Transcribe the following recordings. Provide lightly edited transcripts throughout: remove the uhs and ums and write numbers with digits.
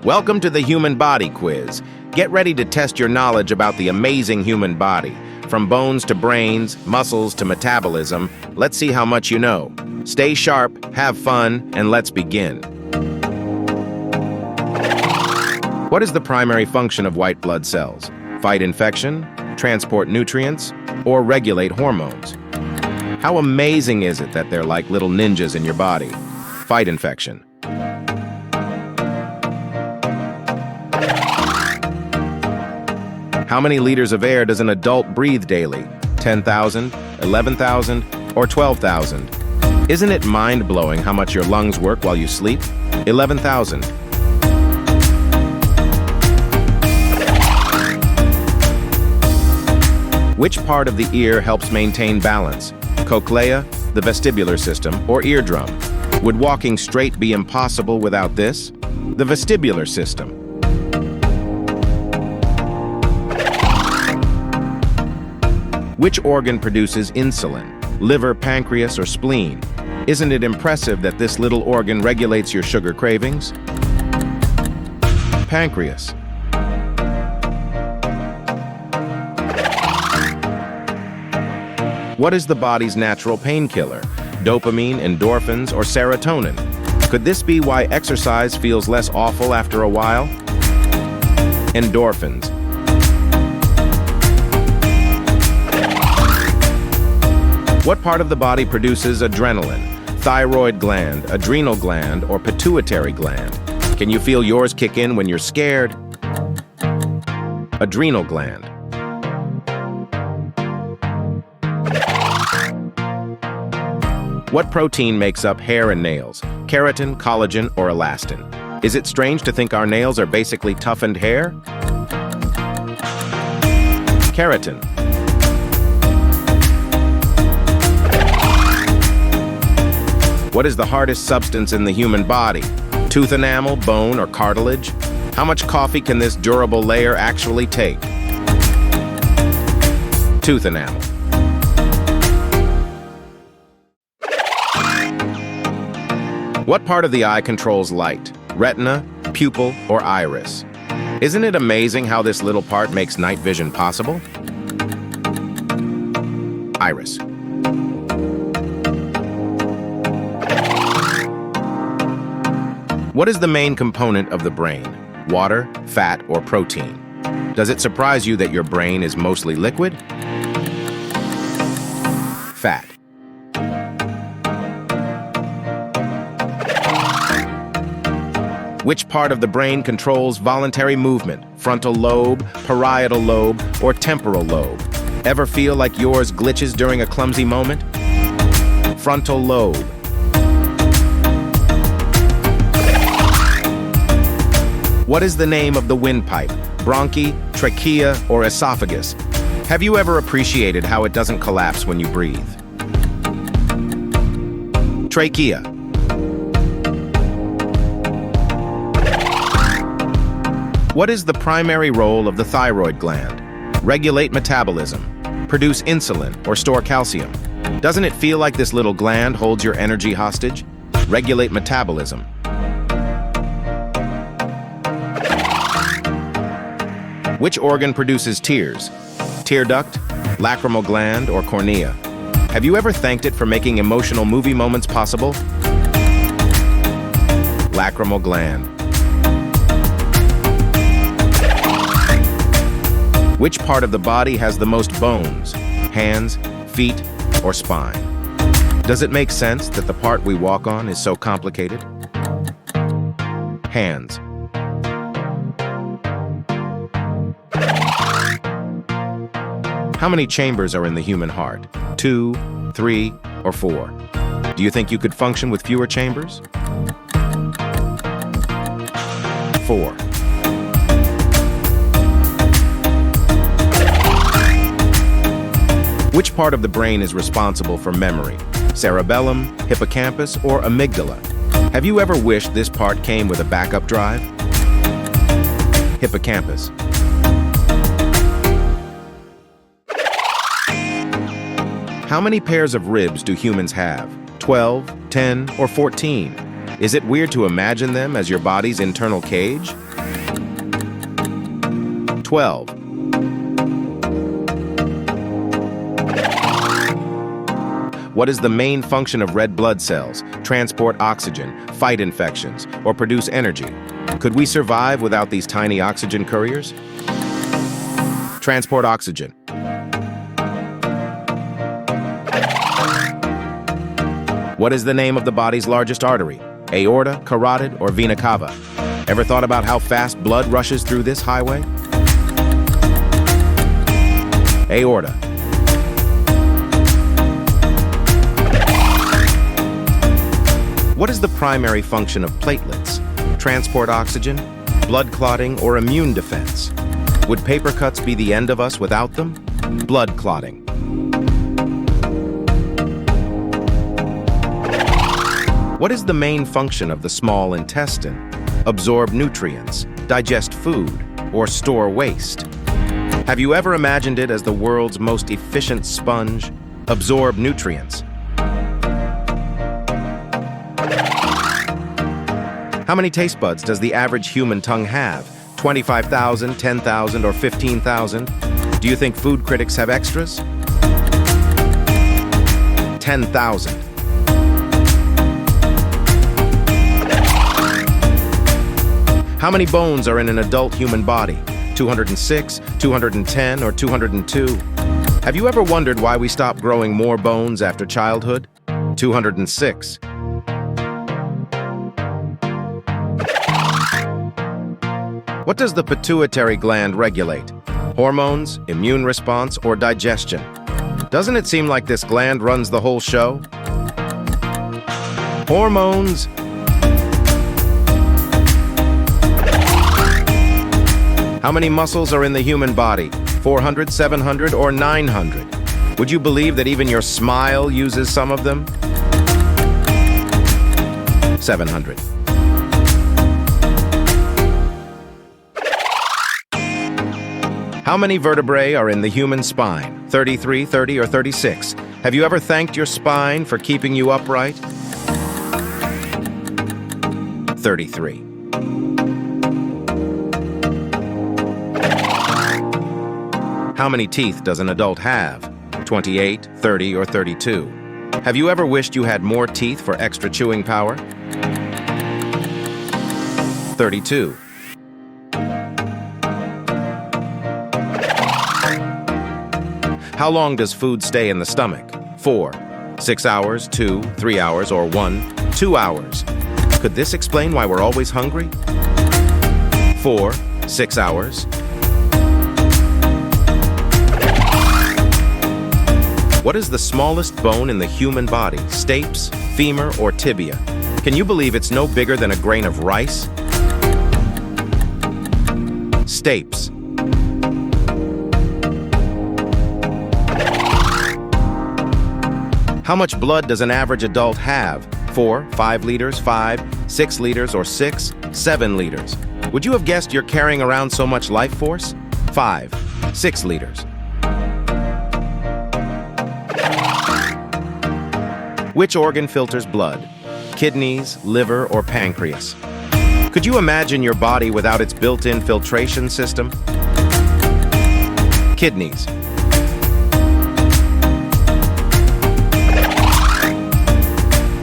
Welcome to the Human Body Quiz. Get ready to test your knowledge about the amazing human body. From bones to brains, muscles to metabolism, let's see how much you know. Stay sharp, have fun, and let's begin. What is the primary function of white blood cells? Fight infection, transport nutrients, or regulate hormones? How amazing is it that they're like little ninjas in your body? Fight infection. How many liters of air does an adult breathe daily? 10,000, 11,000, or 12,000? Isn't it mind-blowing how much your lungs work while you sleep? 11,000. Which part of the ear helps maintain balance? Cochlea, the vestibular system, or eardrum? Would walking straight be impossible without this? The vestibular system. Which organ produces insulin? Liver, pancreas, or spleen? Isn't it impressive that this little organ regulates your sugar cravings? Pancreas. What is the body's natural painkiller? Dopamine, endorphins, or serotonin? Could this be why exercise feels less awful after a while? Endorphins. What part of the body produces adrenaline? Thyroid gland, adrenal gland, or pituitary gland? Can you feel yours kick in when you're scared? Adrenal gland. What protein makes up hair and nails? Keratin, collagen, or elastin? Is it strange to think our nails are basically toughened hair? Keratin. What is the hardest substance in the human body? Tooth enamel, bone, or cartilage? How much coffee can this durable layer actually take? Tooth enamel. What part of the eye controls light? Retina, pupil, or iris? Isn't it amazing how this little part makes night vision possible? Iris. What is the main component of the brain? Water, fat, or protein? Does it surprise you that your brain is mostly liquid? Fat. Which part of the brain controls voluntary movement? Frontal lobe, parietal lobe, or temporal lobe? Ever feel like yours glitches during a clumsy moment? Frontal lobe. What is the name of the windpipe? Bronchi, trachea, or esophagus? Have you ever appreciated how it doesn't collapse when you breathe? Trachea. What is the primary role of the thyroid gland? Regulate metabolism, produce insulin, or store calcium? Doesn't it feel like this little gland holds your energy hostage? Regulate metabolism. Which organ produces tears? Tear duct, lacrimal gland, or cornea? Have you ever thanked it for making emotional movie moments possible? Lacrimal gland. Which part of the body has the most bones? Hands, feet, or spine? Does it make sense that the part we walk on is so complicated? Hands. How many chambers are in the human heart? 2, 3, or 4? Do you think you could function with fewer chambers? 4. Which part of the brain is responsible for memory? Cerebellum, hippocampus, or amygdala? Have you ever wished this part came with a backup drive? Hippocampus. How many pairs of ribs do humans have? 12, 10, or 14? Is it weird to imagine them as your body's internal cage? 12. What is the main function of red blood cells? Transport oxygen, fight infections, or produce energy? Could we survive without these tiny oxygen couriers? Transport oxygen. What is the name of the body's largest artery? Aorta, carotid, or vena cava? Ever thought about how fast blood rushes through this highway? Aorta. What is the primary function of platelets? Transport oxygen, blood clotting, or immune defense? Would paper cuts be the end of us without them? Blood clotting. What is the main function of the small intestine? Absorb nutrients, digest food, or store waste? Have you ever imagined it as the world's most efficient sponge? Absorb nutrients. How many taste buds does the average human tongue have? 25,000, 10,000, or 15,000? Do you think food critics have extras? 10,000. How many bones are in an adult human body? 206, 210, or 202? Have you ever wondered why we stop growing more bones after childhood? 206. What does the pituitary gland regulate? Hormones, immune response, or digestion? Doesn't it seem like this gland runs the whole show? Hormones. How many muscles are in the human body? 400, 700, or 900? Would you believe that even your smile uses some of them? 700. How many vertebrae are in the human spine? 33, 30, or 36? Have you ever thanked your spine for keeping you upright? 33. How many teeth does an adult have? 28, 30, or 32? Have you ever wished you had more teeth for extra chewing power? 32. How long does food stay in the stomach? 4, 6 hours, 2, 3 hours, or 1, 2 hours? Could this explain why we're always hungry? 4, 6 hours. What is the smallest bone in the human body? Stapes, femur, or tibia? Can you believe it's no bigger than a grain of rice? Stapes. How much blood does an average adult have? 4, 5 liters, 5, 6 liters, or 6, 7 liters? Would you have guessed you're carrying around so much life force? 5, 6 liters. Which organ filters blood? Kidneys, liver, or pancreas? Could you imagine your body without its built-in filtration system? Kidneys.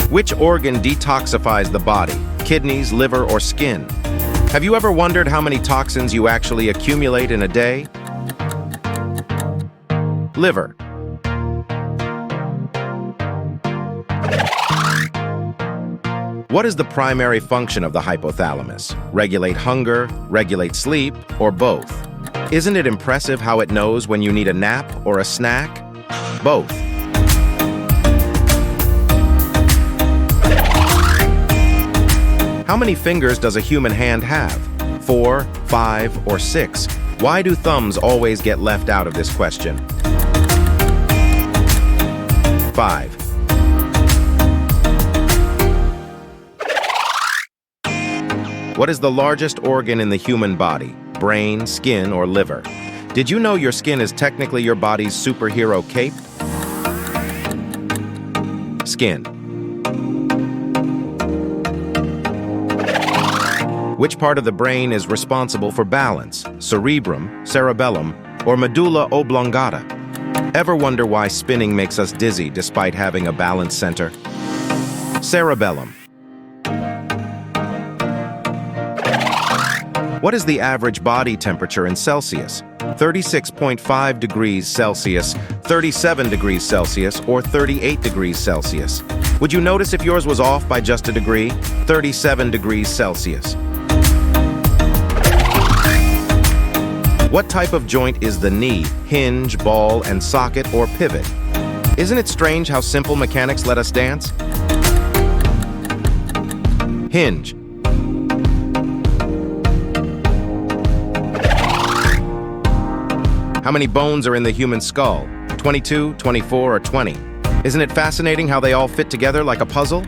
Which organ detoxifies the body? Kidneys, liver, or skin? Have you ever wondered how many toxins you actually accumulate in a day? Liver. What is the primary function of the hypothalamus? Regulate hunger, regulate sleep, or both? Isn't it impressive how it knows when you need a nap or a snack? Both. How many fingers does a human hand have? 4, 5, or 6? Why do thumbs always get left out of this question? 5. What is the largest organ in the human body? Brain, skin, or liver? Did you know your skin is technically your body's superhero cape? Skin. Which part of the brain is responsible for balance? Cerebrum, cerebellum, or medulla oblongata? Ever wonder why spinning makes us dizzy despite having a balance center? Cerebellum. What is the average body temperature in Celsius? 36.5 degrees Celsius, 37 degrees Celsius, or 38 degrees Celsius? Would you notice if yours was off by just a degree? 37 degrees Celsius. What type of joint is the knee? Hinge, ball, and socket, or pivot? Isn't it strange how simple mechanics let us dance? Hinge. How many bones are in the human skull? 22, 24, or 20? Isn't it fascinating how they all fit together like a puzzle?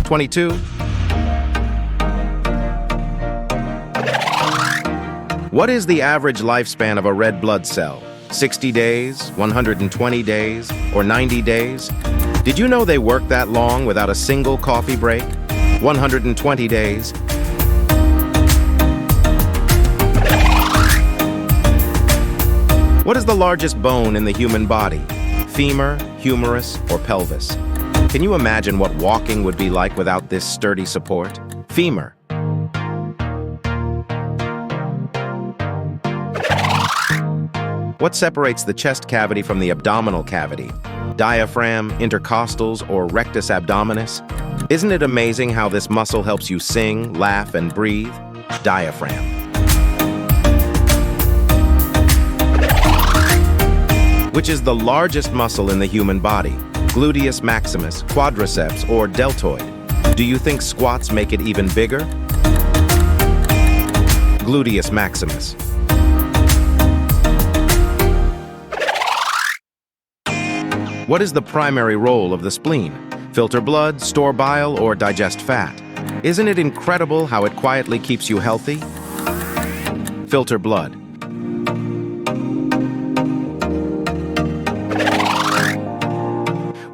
22. What is the average lifespan of a red blood cell? 60 days, 120 days, or 90 days? Did you know they work that long without a single coffee break? 120 days. What is the largest bone in the human body? Femur, humerus, or pelvis? Can you imagine what walking would be like without this sturdy support? Femur. What separates the chest cavity from the abdominal cavity? Diaphragm, intercostals, or rectus abdominis? Isn't it amazing how this muscle helps you sing, laugh, and breathe? Diaphragm. Which is the largest muscle in the human body? Gluteus maximus, quadriceps, or deltoid? Do you think squats make it even bigger? Gluteus maximus. What is the primary role of the spleen? Filter blood, store bile, or digest fat? Isn't it incredible how it quietly keeps you healthy? Filter blood.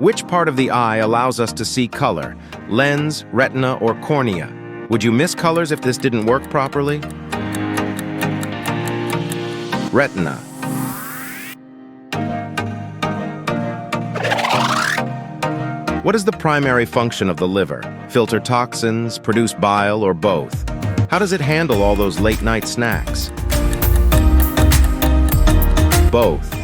Which part of the eye allows us to see color? Lens, retina, or cornea? Would you miss colors if this didn't work properly? Retina. What is the primary function of the liver? Filter toxins, produce bile, or both? How does it handle all those late-night snacks? Both.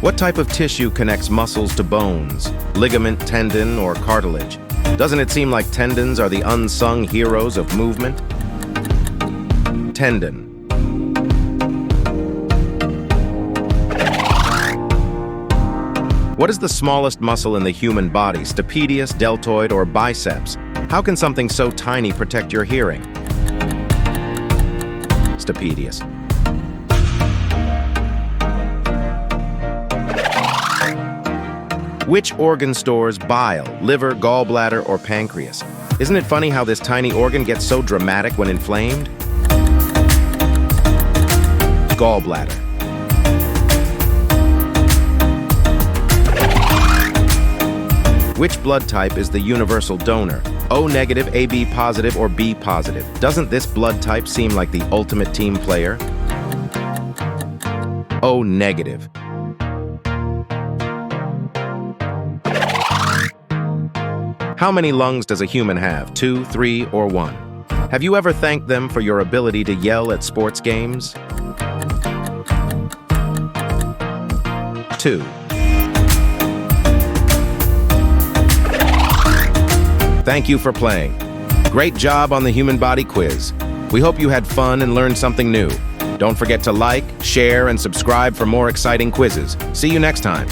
What type of tissue connects muscles to bones? Ligament, tendon, or cartilage? Doesn't it seem like tendons are the unsung heroes of movement? Tendon. What is the smallest muscle in the human body? Stapedius, deltoid, or biceps? How can something so tiny protect your hearing? Stapedius. Which organ stores bile? Liver, gallbladder, or pancreas? Isn't it funny how this tiny organ gets so dramatic when inflamed? Gallbladder. Which blood type is the universal donor? O negative, AB positive, or B positive? Doesn't this blood type seem like the ultimate team player? O negative. How many lungs does a human have? 2, 3, or 1? Have you ever thanked them for your ability to yell at sports games? 2. Thank you for playing. Great job on the human body quiz. We hope you had fun and learned something new. Don't forget to like, share, and subscribe for more exciting quizzes. See you next time.